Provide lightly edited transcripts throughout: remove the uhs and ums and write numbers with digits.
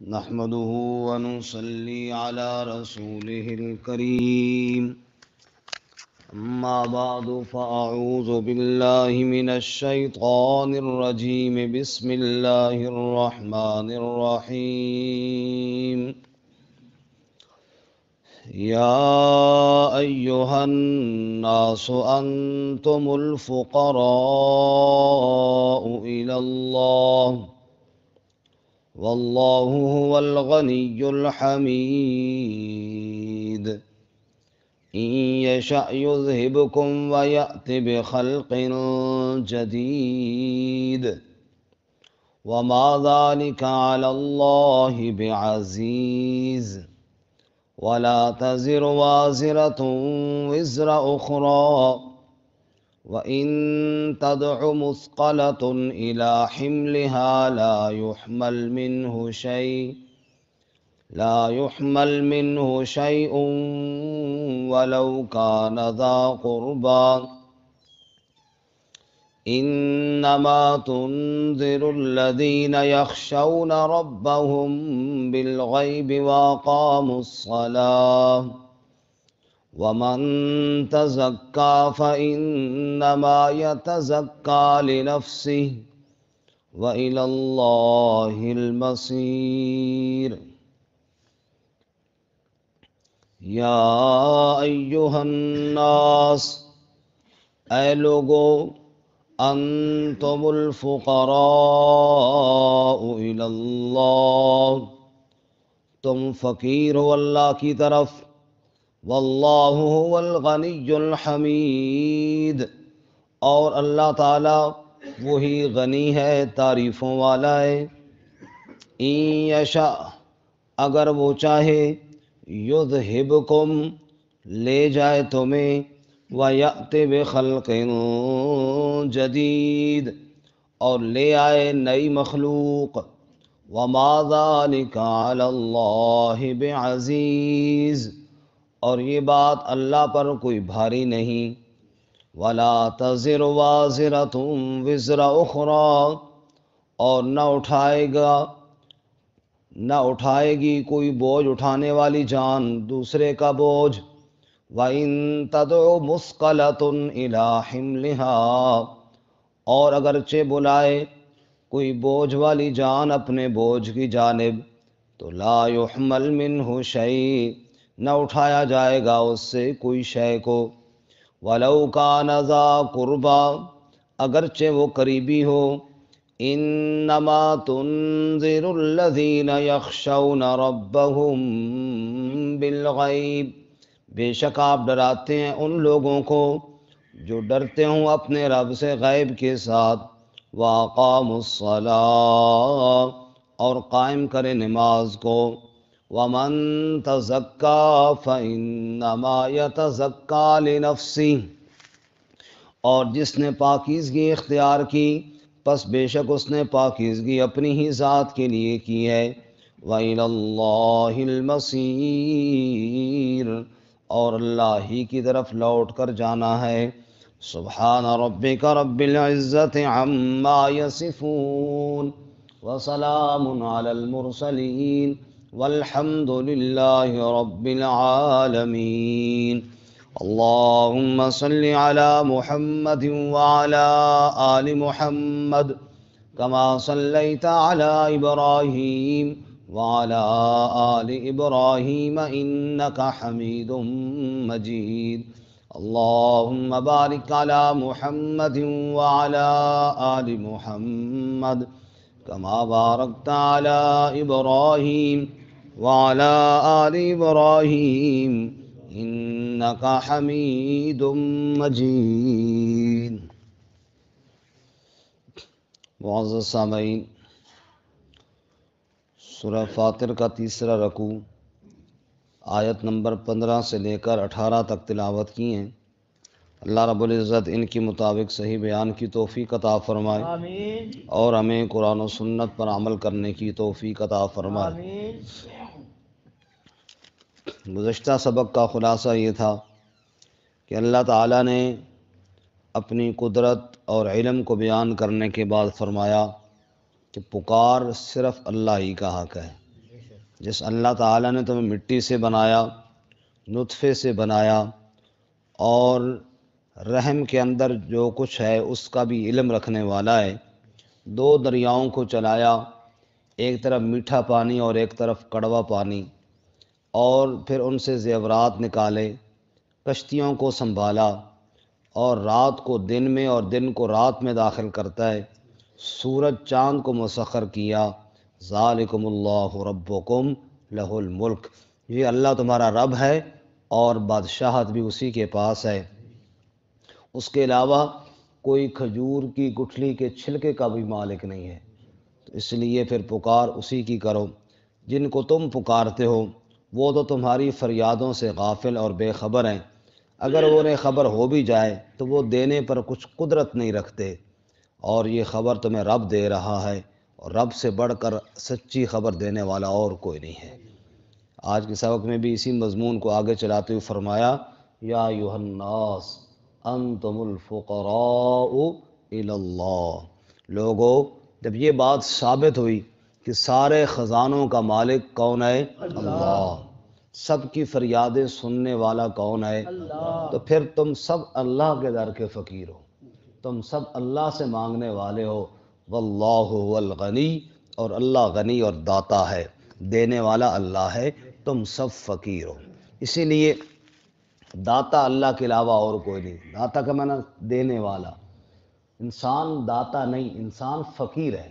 نحمده ونصلي على رسوله الكريم أما بعد فأعوذ بالله من الشيطان الرجيم بسم الله الرحمن الرحيم يا أيها الناس أنتم الفقراء إلى الله والله هو الغني الحميد إن يشأ يذهبكم ويأت بخلق جديد وما ذلك على الله بعزيز ولا تزر وازرة وزر أخرى وإن تدع مثقلة إلى حملها لا يحمل منه شيء ولو كان ذا قربى إنما تنذر الذين يخشون ربهم بالغيب وأقاموا الصلاة ومن تزكى فإنما يتزكى لنفسه وإلى الله المصير یا ایہا الناس اے لوگو انتم الفقراء الی اللہ تم فقیر ہو اللہ کی طرف واللہ هو الغنی الحمید اور اللہ تعالی وہی غنی ہے تعریفوں والا ہے ان یشاء اگر وہ چاہے یذہبکم لے جائے تمہیں ویأت بخلق جدید اور لے آئے نئی مخلوق وما ذلک علی اللہ بعزیز اور یہ بات اللہ پر کوئی بھاری نہیں ولا تزر وازرۃ وزر اخری اور نہ اٹھائے گی کوئی بوجھ اٹھانے والی جان دوسرے کا بوجھ وَإِن تَدْعُ مُثْقَلَةٌ إِلَىٰ حِمْلِهَا اور اگرچہ بلائے کوئی بوجھ والی جان اپنے بوجھ کی جانب تو لا يحمل منہ شیء نہ اٹھایا جائے گا اس سے کوئی شے کو وَلَوْ كَانَ ذَا قُرْبَىٰ اگرچہ وہ قریبی ہو انما تنذر الذین یخشون ربهم بالغیب بے شک آپ ڈراتے ہیں ان لوگوں کو جو ڈرتے ہوں اپنے رب سے غیب کے ساتھ واقاموا الصلاۃ اور قائم کرے نماز کو ومن تزکا فانما یتزکا لنفسہ اور جس نے پاکیزگی اختیار کی پس بے شک اس نے پاکیزگی اپنی ہی ذات کے لیے کی ہے وَإِلَى اللَّهِ الْمَصِيرُ اور اللہ ہی کی طرف لوٹ کر جانا ہے سبحان ربک رب العزت عما یصفون وسلام علی المرسلین والحمد للہ رب العالمین اللهم صل على محمد وعلى آل محمد كما صليت على إبراهيم وعلى آل إبراهيم إنك حميد مجيد اللهم بارك على محمد وعلى آل محمد كما باركت على إبراهيم وعلى آل إبراهيم انک حمید مجید۔ معزز سامعین، سورہ فاطر کا تیسرا رکوع آیت نمبر 15 سے لے کر 18 تک تلاوت کی ہیں۔ اللہ رب العزت ان کی مطابق صحیح بیان کی توفیق عطا فرمائے آمین اور ہمیں قرآن و سنت پر عمل کرنے کی توفیق عطا فرمائے۔ آمین۔ گزشتہ سبق کا خلاصہ یہ تھا کہ اللہ تعالیٰ نے اپنی قدرت اور علم کو بیان کرنے کے بعد فرمایا کہ پکار صرف اللہ ہی کا حق ہے، جس اللہ تعالیٰ نے تمہیں مٹی سے بنایا، نطفے سے بنایا، اور رحم کے اندر جو کچھ ہے اس کا بھی علم رکھنے والا ہے، دو دریاؤں کو چلایا، ایک طرف میٹھا پانی اور ایک طرف کڑوا پانی، اور پھر ان سے زیورات نکالے، کشتیوں کو سنبھالا، اور رات کو دن میں اور دن کو رات میں داخل کرتا ہے، سورج چاند کو مسخر کیا، ذالکم اللہ ربکم لہ الملک، یہ اللہ تمہارا رب ہے اور بادشاہت بھی اسی کے پاس ہے، اس کے علاوہ کوئی کھجور کی گٹھلی کے چھلکے کا بھی مالک نہیں ہے، تو اس لیے پھر پکار اسی کی کرو۔ جن کو تم پکارتے ہو وہ تو تمہاری فریادوں سے غافل اور بے خبر ہیں، اگر انہیں خبر ہو بھی جائے تو وہ دینے پر کچھ قدرت نہیں رکھتے، اور یہ خبر تمہیں رب دے رہا ہے، اور رب سے بڑھ کر سچی خبر دینے والا اور کوئی نہیں ہے۔ آج کے سبق میں بھی اسی مضمون کو آگے چلاتے ہوئے فرمایا، یا ایھا الناس انتم الفقراء الی اللہ، لوگو جب یہ بات ثابت ہوئی کہ سارے خزانوں کا مالک کون ہے؟ اللہ، سب کی فریادیں سننے والا کون ہے؟ تو پھر تم سب اللہ کے در کے فقیر ہو، تم سب اللہ سے مانگنے والے ہو، واللہ هو الغنی، اور اللہ غنی اور داتا ہے، دینے والا اللہ ہے، تم سب فقیر ہو۔ اسی لیے داتا اللہ کے علاوہ اور کوئی نہیں، داتا کا معنی دینے والا، انسان داتا نہیں، انسان فقیر ہے،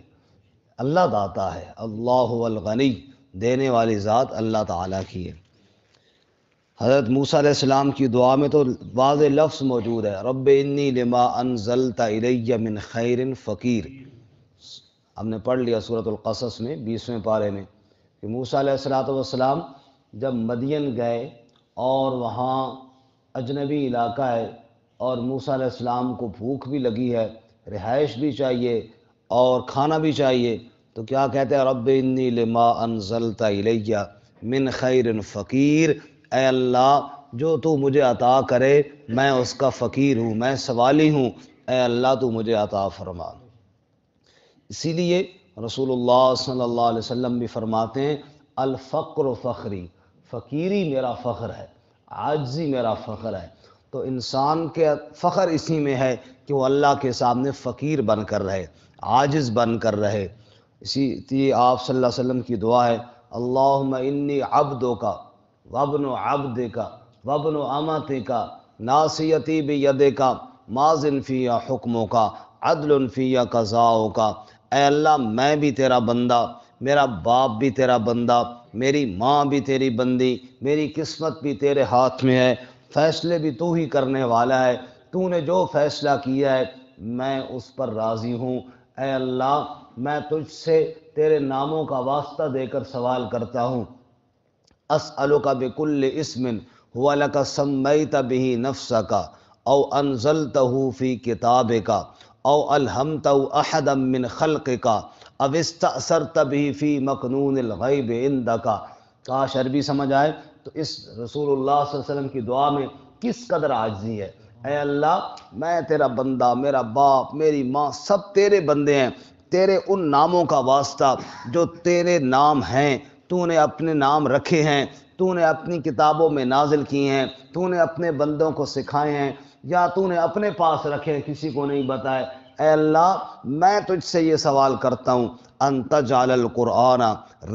اللہ داتا ہے، اللہ هو الغنی، دینے والی ذات اللہ تعالیٰ کی ہے۔ حضرت موسیٰ علیہ السلام کی دعا میں تو واضح لفظ موجود ہے، رب انی لما انزلت الی من خیر فقیر، ہم نے پڑھ لیا سورۃ القصص میں 20ویں پارے میں کہ موسیٰ علیہ السلام جب مدین گئے اور وہاں اجنبی علاقہ ہے اور موسیٰ علیہ السلام کو بھوک بھی لگی ہے، رہائش بھی چاہیے اور کھانا بھی چاہیے، تو کیا کہتے ہیں، رب انی لما انزلت الی من خیر فقیر، اے اللہ جو تو مجھے عطا کرے میں اس کا فقیر ہوں، میں سوالی ہوں، اے اللہ تو مجھے عطا فرما۔ اسی لیے رسول اللہ صلی اللہ علیہ وسلم بھی فرماتے ہیں، الفقر فخری، فقیری میرا فخر ہے، عاجزی میرا فخر ہے۔ تو انسان کے فخر اسی میں ہے کہ وہ اللہ کے سامنے فقیر بن کر رہے، عاجز بن کر رہے۔ اسی لیے آپ صلی اللہ علیہ وسلم کی دعا ہے، اللہم انی عبدک وابن عبدک وابن امتک ناصیتی بیدک ماض فی حکمک عدل فی قضاؤک، اے اللہ میں بھی تیرا بندہ، میرا باپ بھی تیرا بندہ، میری ماں بھی تیری بندی، میری قسمت بھی تیرے ہاتھ میں ہے، فیصلے بھی تو ہی کرنے والا ہے، تو نے جو فیصلہ کیا ہے میں اس پر راضی ہوں، اے اللہ میں تجھ سے تیرے ناموں کا واسطہ دے کر سوال کرتا ہوں، اسألک بکل اسم هو لک سمیت بہ نفسک او انزلتہ فی کتابک او الہمتہ احدا من خلقک او استأثرت بہ فی مکنون الغیب عندک۔ کاش عربی سمجھ آئے تو اس رسول اللہ صلی اللہ علیہ وسلم کی دعا میں کس قدر عاجزی ہے، اے اللہ میں تیرا بندہ، میرا باپ، میری ماں سب تیرے بندے ہیں، تیرے ان ناموں کا واسطہ جو تیرے نام ہیں، تو نے اپنے نام رکھے ہیں، تو نے اپنی کتابوں میں نازل کیے ہیں، تو نے اپنے بندوں کو سکھائے ہیں، یا تو نے اپنے پاس رکھے ہیں کسی کو نہیں بتائے، اے اللہ میں تجھ سے یہ سوال کرتا ہوں، ان تجعل القرآن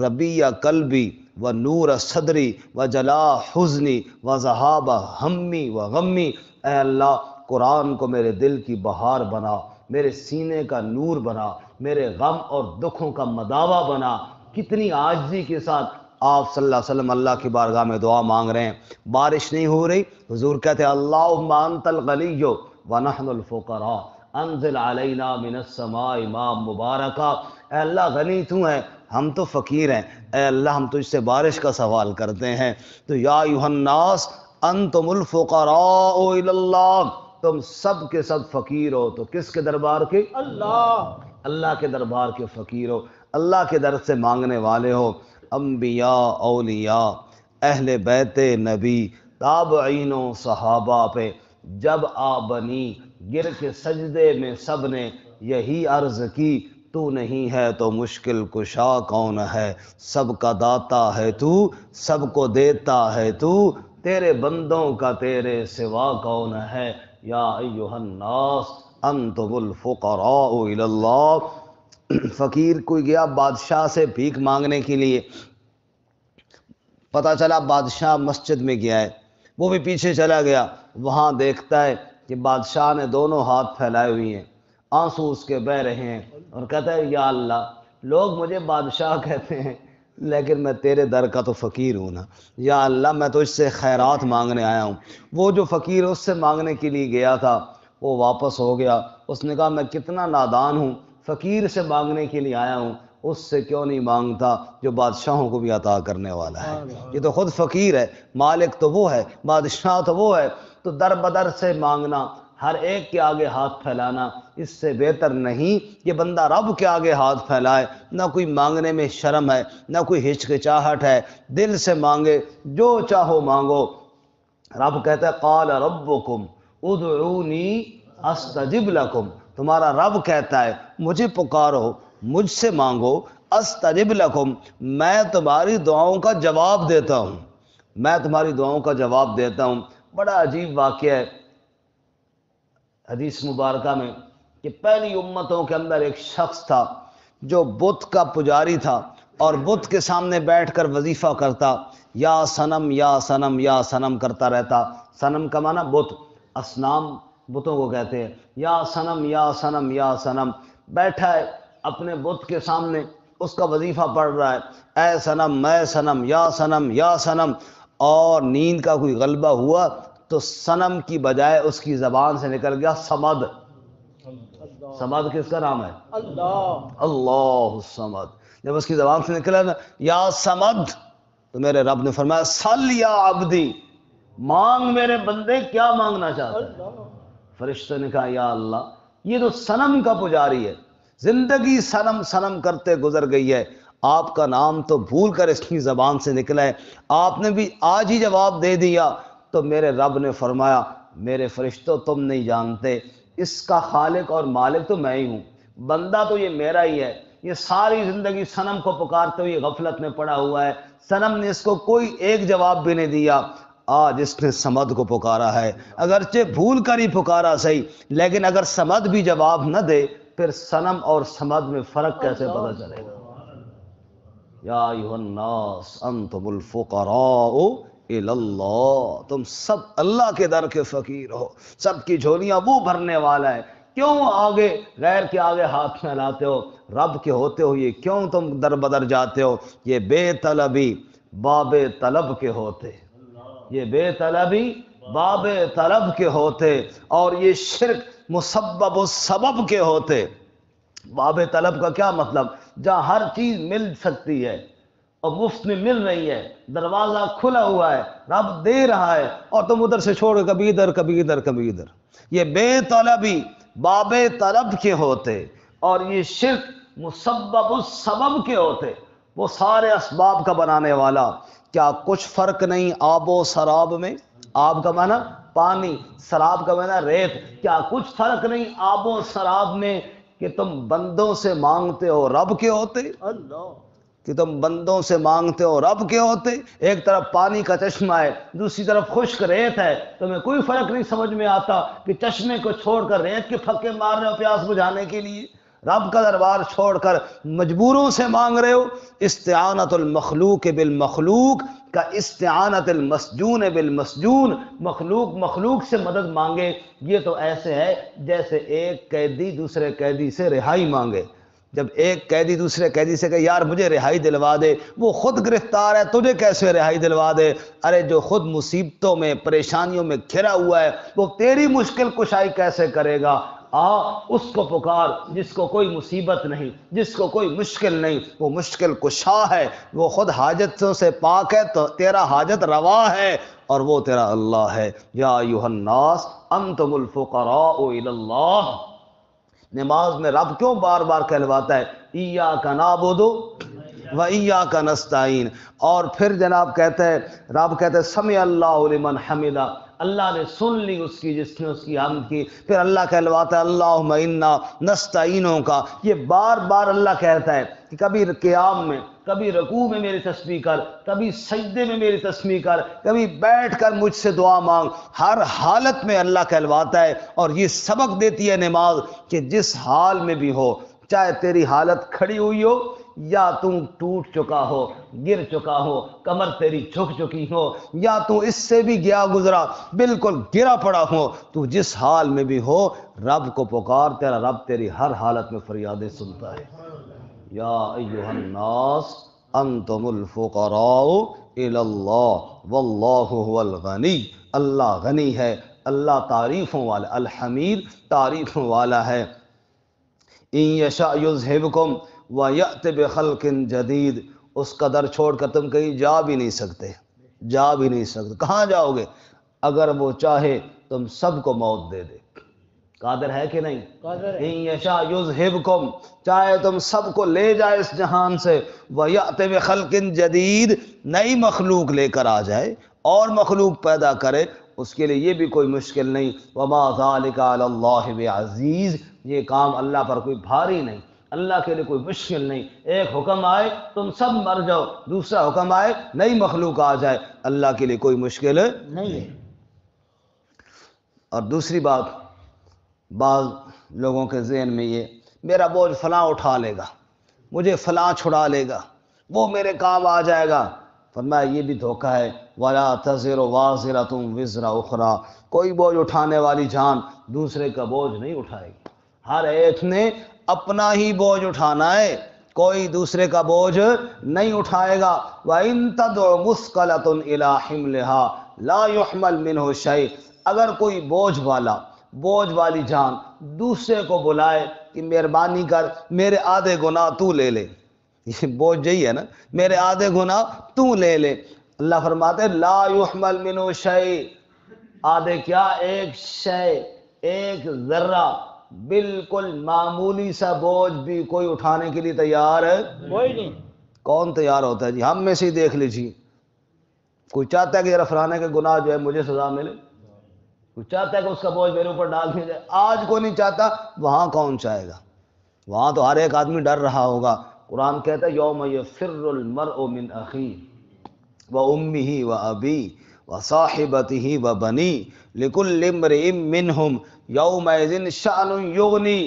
ربیع قلبی و نور صدری و جلاء حزنی و ذہاب ہمی و غمی، اے اللہ قرآن کو میرے دل کی بہار بنا، میرے سینے کا نور بنا، میرے غم اور دکھوں کا مداوا بنا۔ کتنی عاجزی کے ساتھ آپ صلی اللہ علیہ وسلم اللہ کی بارگاہ میں دعا مانگ رہے ہیں، بارش نہیں ہو رہی، حضور کہتے ہیں اللہم انت الغنی ونحن الفقراء انزل علینا من السماء ماء مبارکا، اے اللہ غنی تو ہے، ہم تو فقیر ہیں، اے اللہ ہم تجھ سے بارش کا سوال کرتے ہیں۔ تو یا ایھا الناس انتم الفقراء الی اللہ، تم سب کے سب فقیر ہو، تو کس کے دربار کے؟ اللہ کے دربار کے فقیر ہو، اللہ کے در سے مانگنے والے ہو۔ انبیاء، اولیاء، اہل بیت نبی، تابعین و صحابہ پہ جب آ بنی گر کے سجدے میں سب نے یہی عرض کی، تو نہیں ہے تو مشکل کشا کون ہے، سب کا داتا ہے تو، سب کو دیتا ہے تو، تیرے بندوں کا تیرے سوا کون ہے، یا ایھا الناس انتم الفقراء الی اللہ۔ فقیر کوئی گیا بادشاہ سے بھیک مانگنے کے لیے، پتہ چلا بادشاہ مسجد میں گیا ہے، وہ بھی پیچھے چلا گیا، وہاں دیکھتا ہے کہ بادشاہ نے دونوں ہاتھ پھیلائے ہوئے ہیں، آنسو اس کے بہہ رہے ہیں، اور کہتا ہے یا اللہ، لوگ مجھے بادشاہ کہتے ہیں لیکن میں تیرے در کا تو فقیر ہوں نا، یا اللہ میں تو اس سے خیرات مانگنے آیا ہوں۔ وہ جو فقیر اس سے مانگنے کے لیے گیا تھا وہ واپس ہو گیا، اس نے کہا میں کتنا نادان ہوں، فقیر سے مانگنے کے لیے آیا ہوں، اس سے کیوں نہیں مانگتا جو بادشاہوں کو بھی عطا کرنے والا ہے۔ یہ تو خود فقیر ہے، مالک تو وہ ہے، بادشاہ تو وہ ہے، تو در بدر سے مانگنا، ہر ایک کے آگے ہاتھ پھیلانا، اس سے بہتر نہیں کہ بندہ رب کے آگے ہاتھ پھیلائے، نہ کوئی مانگنے میں شرم ہے، نہ کوئی ہچکچاہٹ ہے، دل سے مانگے، جو چاہو مانگو۔ رب کہتا ہے قال ربکم ادعونی استجب لکم، تمہارا رب کہتا ہے مجھے پکارو، مجھ سے مانگو، استجب لکم، میں تمہاری دعاؤں کا جواب دیتا ہوں، میں تمہاری دعاؤں کا جواب دیتا ہوں۔ بڑا عجیب واقعہ ہے حدیث مبارکہ میں کہ پہلی امتوں کے اندر ایک شخص تھا جو بت کا پجاری تھا، اور بت کے سامنے بیٹھ کر وظیفہ کرتا، یا صنم یا صنم یا صنم کرتا رہتا۔ صنم کا معنی بت، اصنام بتوں کو کہتے ہیں، یا صنم یا صنم یا صنم، بیٹھا ہے اپنے بت کے سامنے، اس کا وظیفہ پڑھ رہا ہے، اے صنم میں صنم یا صنم یا صنم، اور نیند کا کوئی غلبہ ہوا تو صنم کی بجائے اس کی زبان سے نکل گیا صمد۔ صمد کس کا نام ہے؟ اللہ الصمد۔ جب اس کی زبان سے نکلا نا یا صمد، تو میرے رب نے فرمایا سل یا عبدی، مانگ میرے بندے، کیا مانگنا چاہتا ہے؟ فرشتوں نے کہا یا اللہ یہ تو صنم کا پجاری ہے، زندگی صنم صنم کرتے گزر گئی ہے، آپ کا نام تو بھول کر اس کی زبان سے نکلا ہے، آپ نے بھی آج ہی جواب دے دیا۔ تو میرے رب نے فرمایا میرے فرشتوں تم نہیں جانتے، اس کا خالق اور مالک تو میں ہی ہوں، بندہ تو یہ میرا ہی ہے، یہ ساری زندگی صنم کو پکارتے ہوئے غفلت میں پڑا ہوا ہے، صنم نے اس کو کوئی ایک جواب بھی نہیں دیا، آج اس نے صمد کو پکارا ہے، اگرچہ بھول کر ہی پکارا صحیح، لیکن اگر صمد بھی جواب نہ دے پھر صنم اور صمد میں فرق کیسے پتہ چلے گا؟ یا ایھا الناس انتم الفقراء الی اللہ، تم سب اللہ کے در کے فقیر ہو، سب کی جھولیاں وہ بھرنے والا ہے، کیوں آگے غیر کے آگے ہاتھ پھیلاتے ہو؟ رب کے ہوتے ہوئے کیوں تم در بدر جاتے ہو؟ یہ بے طلبی باب طلب کے ہوتے، یہ بے طلبی باب طلب کے ہوتے، اور یہ شرک مسبب و سبب کے ہوتے۔ باب طلب کا کیا مطلب؟ جہاں ہر چیز مل سکتی ہے اور مفت میں مل رہی ہے، دروازہ کھلا ہوا ہے، رب دے رہا ہے، اور تم ادھر سے چھوڑ کبھی ادھر کبھی ادھر کبھی ادھر، یہ بے طلبی باب طلب کے ہوتے، اور یہ شرک مسبب السبب کے ہوتے، وہ سارے اسباب کا بنانے والا۔ کیا کچھ فرق نہیں آب و سراب میں؟ آب کا معنی پانی، سراب کا معنی ریت، کیا کچھ فرق نہیں آب و سراب میں کہ تم بندوں سے مانگتے ہو رب کے ہوتے؟ کہ تم بندوں سے مانگتے ہو رب کے ہوتے؟ ایک طرف پانی کا چشمہ ہے، دوسری طرف خشک ریت ہے، تمہیں کوئی فرق نہیں سمجھ میں آتا کہ چشمے کو چھوڑ کر ریت کے پھکے مار رہے ہو پیاس بجھانے کے لیے، رب کا دربار چھوڑ کر مجبوروں سے مانگ رہے ہو۔ استعانت المخلوق بالمخلوق کا استعانت المسجون بالمسجون، مخلوق مخلوق سے مدد مانگے، یہ تو ایسے ہے جیسے ایک قیدی دوسرے قیدی سے رہائی مانگے۔ جب ایک قیدی دوسرے قیدی سے کہے یار مجھے رہائی دلوا دے، وہ خود گرفتار ہے، تجھے کیسے رہائی دلوا دے؟ ارے جو خود مصیبتوں میں پریشانیوں میں گھرا ہوا ہے وہ تیری مشکل کشائی کیسے کرے گا؟ اس کو پکار جس کو کوئی مصیبت نہیں، جس کو کوئی مشکل نہیں، وہ مشکل کشا ہے، وہ خود حاجتوں سے پاک ہے، تو تیرا حاجت روا ہے، اور وہ تیرا اللہ ہے۔ یا ایھا الناس انتم الفقراء الی اللہ۔ نماز میں رب کیوں بار بار کہلواتا ہے ایاک نعبد و ایاک نستعین؟ اور پھر جناب کہتے ہیں، رب کہتے ہیں سمع اللہ لمن حمدہ، اللہ نے سن لی اس کی جس نے اس کی حمد کی. پھر اللہ کہلواتا ہے اللہم انا نستعینوں کا. یہ بار بار اللہ کہتا ہے کہ کبھی قیام میں، کبھی رکوع میں میری تسبیح کر، کبھی سجدے میں میری تسبیح کر، کبھی بیٹھ کر مجھ سے دعا مانگ. ہر حالت میں اللہ کہلواتا ہے. اور یہ سبق دیتی ہے نماز کہ جس حال میں بھی ہو، چاہے تیری حالت کھڑی ہوئی ہو یا تم ٹوٹ چکا ہو، گر چکا ہو، کمر تیری جھک چکی ہو، یا تو اس سے بھی گیا گزرا بالکل گرا پڑا ہو، تو جس حال میں بھی ہو رب کو پکار. تیرا رب تیری ہر حالت میں فریادیں سنتا ہے. یا ایھا الناس انتم الفقراء الی اللہ واللہ هو الغنی. اللہ غنی ہے، اللہ تعریفوں والا، الحمید تعریفوں والا ہے. ان یشاء یذھبکم ویأت بخلق جدید. اس کا در چھوڑ کر تم کہیں جا بھی نہیں سکتے، جا بھی نہیں سکتے. کہاں جاؤ گے؟ اگر وہ چاہے تم سب کو موت دے دے. قادر ہے کہ نہیں؟ ان یشاء یذھبکم، چاہے تم سب کو لے جائے اس جہان سے. ویأت بخلق جدید، نئی مخلوق لے کر آ جائے اور مخلوق پیدا کرے، اس کے لیے یہ بھی کوئی مشکل نہیں. وما ذلک علی اللہ بعزیز، یہ کام اللہ پر کوئی بھاری نہیں، اللہ کے لیے کوئی مشکل نہیں. ایک حکم آئے تم سب مر جاؤ، دوسرا حکم آئے نئی مخلوق آ جائے، اللہ کے لیے کوئی مشکل نہیں ہے. اور دوسری بات، بعض لوگوں کے ذہن میں یہ میرا بوجھ فلاں اٹھا لے گا، مجھے فلاں چھڑا لے گا، وہ میرے کام آ جائے گا. فرمایا یہ بھی دھوکہ ہے. وَلَا تَزِرُ وَازِرَةٌ وِزْرَ أُخْرَىٰ، کوئی بوجھ اٹھانے والی جان دوسرے کا بوجھ نہیں اٹھائے گی. ہر ایک نے اپنا ہی بوجھ اٹھانا ہے، کوئی دوسرے کا بوجھ نہیں اٹھائے گا. وَإِن تَدْعُ مُثْقَلَةٌ إِلَىٰ حِمْلِهَا لَا يُحْمَلْ مِنْهُ شَيْءٌ. اگر کوئی بوجھ والی جان دوسرے کو بلائے کہ مہربانی کر میرے آدھے گناہ تو لے لے، یہ بوجھ یہی ہے نا، میرے آدھے گناہ تو لے لے. اللہ فرماتے ہیں لا یحمل منہ شیء، آدھے کیا، ایک شے، ایک ذرہ، بالکل معمولی سا بوجھ بھی کوئی اٹھانے کے لیے تیار ہے کوئی نہیں. کون تیار ہوتا ہے جی؟ ہم میں سے ہی دیکھ لیجیے. کوئی چاہتا ہے کہ ذرا فلانے کے گناہ جو ہے مجھے سزا ملے؟ کوئی چاہتا ہے کہ اس کا بوجھ میرے اوپر ڈال دیا جائے؟ آج کوئی نہیں چاہتا. وہاں کون چاہے گا؟ وہاں تو ہر ایک آدمی ڈر رہا ہوگا. قرآن کہتا ہے یوم یفر المرء من اخیہ وامہ وابیہ وصاحبتہ وبنیہ لکل امرئ منہم یومئذ شأن یغنی.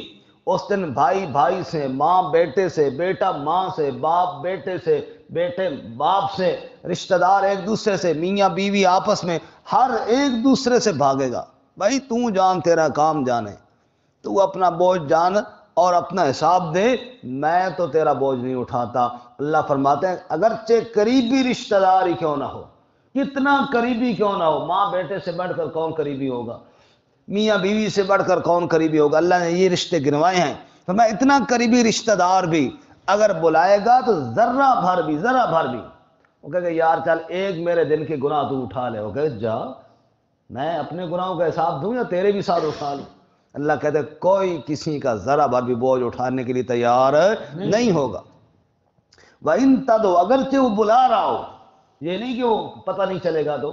اس دن بھائی بھائی سے، ماں بیٹے سے، بیٹا ماں سے، باپ بیٹے سے، بیٹے باپ سے، رشتہ دار ایک دوسرے سے، میاں بیوی آپس میں، ہر ایک دوسرے سے بھاگے گا. بھائی تو جان، تیرا کام جانے، تو اپنا بوجھ جان اور اپنا حساب دے، میں تو تیرا بوجھ نہیں اٹھاتا. اللہ فرماتے ہیں اگرچہ قریبی رشتہ دار ہی کیوں نہ ہو، کتنا قریبی کیوں نہ ہو، ماں بیٹے سے بڑھ کر کون قریبی ہوگا، میاں بیوی سے بڑھ کر کون قریبی ہوگا، اللہ نے یہ رشتے گنوائے ہیں. فرمایا اتنا قریبی رشتہ دار بھی اگر بلائے گا تو ذرہ بھر بھی وہ کہے گا یار چل ایک میرے دن کے گناہ تو اٹھا لے. وہ کہے جا، میں اپنے گناہوں کا حساب دوں یا تیرے بھی ساتھ اٹھا لوں؟ اللہ کہتے ہیں کوئی کسی کا ذرہ بھر بھی بوجھ اٹھانے کے لیے تیار نہیں ہوگا. وَإِن تَدْعُ، اگرچہ وہ بلا رہا ہو، یہ نہیں کہ وہ پتہ نہیں چلے گا، تو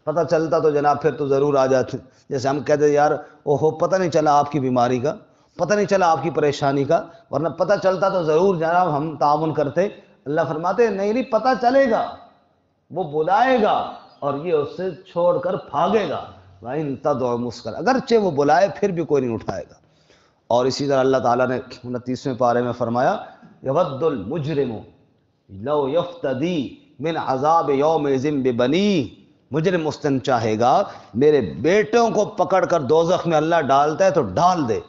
پتہ چلتا تو جناب پھر تو ضرور آ جاتے. جیسے ہم کہتے ہیں یار اوہو پتہ نہیں چلا آپ کی بیماری کا، پتہ نہیں چلا آپ کی پریشانی کا، ورنہ پتہ چلتا تو ضرور جناب ہم تعاون کرتے. اللہ فرماتے ہیں نہیں پتہ چلے گا، وہ بلائے گا اور یہ اس سے چھوڑ کر بھاگے گا. وَإِن تَدْعُ مُثْقَلَةٌ، اگرچہ وہ بلائے پھر بھی کوئی نہیں اٹھائے گا. اور اسی طرح اللہ تعالیٰ نے 29ویں پارے میں فرمایا یود المجرم لو یفتدی من عذاب یومئذ ببنیہ. مجرم اس دن چاہے گا میرے بیٹوں کو پکڑ کر دوزخ میں اللہ ڈالتا ہے تو ڈال دے.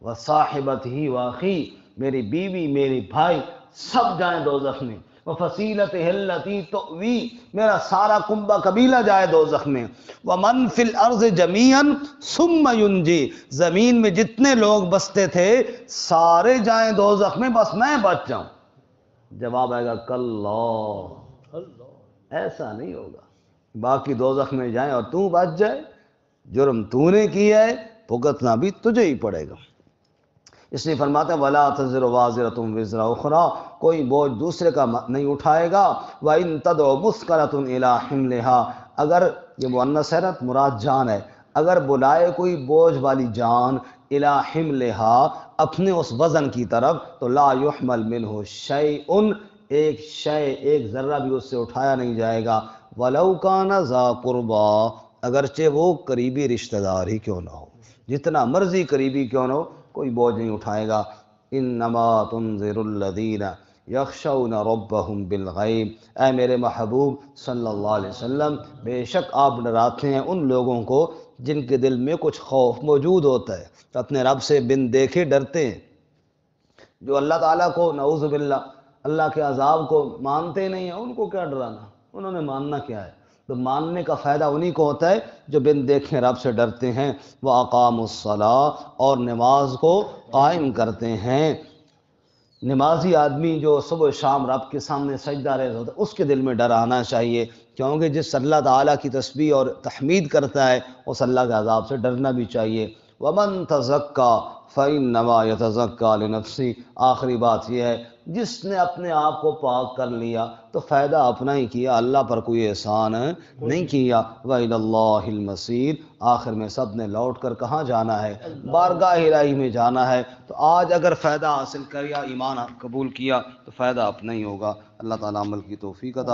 وصاحبتہ واخیہ، میری بیوی میری بھائی سب جائیں دوزخ میں. وفصیلتہ التی تؤوی، میرا سارا کنبہ قبیلہ جائے دوزخ میں. ومن فی الارض جمیعا ثم ینجی، زمین میں جتنے لوگ بستے تھے سارے جائیں دوزخ میں بس میں بچ جاؤں. جواب آئے گا کلا، ایسا نہیں ہوگا، باقی دوزخ میں جائیں اور تو بچ جائے. جرم تو نے کیا ہے، بھگتنا بھی تجھے ہی پڑے گا. اس لیے فرماتے ہیں وَلَا تَزِرُ وَازِرَةٌ وِزْرَ أُخْرَىٰ، کوئی بوجھ دوسرے کا نہیں اٹھائے گا. وَإِن تَدْعُ مُثْقَلَةٌ إِلَىٰ حِمْلِهَا، اگر یہ مؤنث ہے نا، مراد جان ہے، اگر بلائے کوئی بوجھ والی جان إِلَىٰ حِمْلِهَا، اپنے اس وزن کی طرف، تو لا يحمل منہ شیء، ایک شے ایک ذرہ بھی اس سے اٹھایا نہیں جائے گا. وَلَوْ كَانَ ذَا قُرْبَىٰ، اگرچہ وہ قریبی رشتہ دار ہی کیوں نہ ہو، جتنا مرضی قریبی کیوں نہ ہو، کوئی بوجھ نہیں اٹھائے گا. انما تنذر الذین یخشون ربهم بالغیب، اے میرے محبوب صلی اللہ علیہ وسلم، بے شک آپ ڈراتے ہیں ان لوگوں کو جن کے دل میں کچھ خوف موجود ہوتا ہے، اپنے رب سے بن دیکھے ڈرتے ہیں. جو اللہ تعالیٰ کو نعوذ باللہ اللہ کے عذاب کو مانتے نہیں ہیں، ان کو کیا ڈرانا، انہوں نے ماننا کیا ہے. تو ماننے کا فائدہ انہی کو ہوتا ہے جو بن دیکھیں رب سے ڈرتے ہیں. وَأَقَامُوا الصَّلَاةَ، اور نماز کو قائم کرتے ہیں. نمازی آدمی جو صبح و شام رب کے سامنے سجدہ رہتا ہوتا ہے، اس کے دل میں ڈر آنا چاہیے، کیونکہ جس اللہ تعالیٰ کی تسبیح اور تحمید کرتا ہے اس اللہ کے عذاب سے ڈرنا بھی چاہیے. وَمَن تَزَكَّىٰ فَإِنَّمَا يَتَزَكَّىٰ لِنَفْسِهِ، آخری بات یہ ہے، جس نے اپنے آپ کو پاک کر لیا تو فائدہ اپنا ہی کیا، اللہ پر کوئی احسان نہیں کیا. وَإِلَى اللَّهِ الْمَصِيرُ، آخر میں سب نے لوٹ کر کہاں جانا ہے؟ بارگاہ الہی میں جانا ہے. تو آج اگر فائدہ حاصل کر یا ایمان قبول کیا تو فائدہ اپنا ہی ہوگا. اللہ تعالیٰ عمل کی توفیق عطا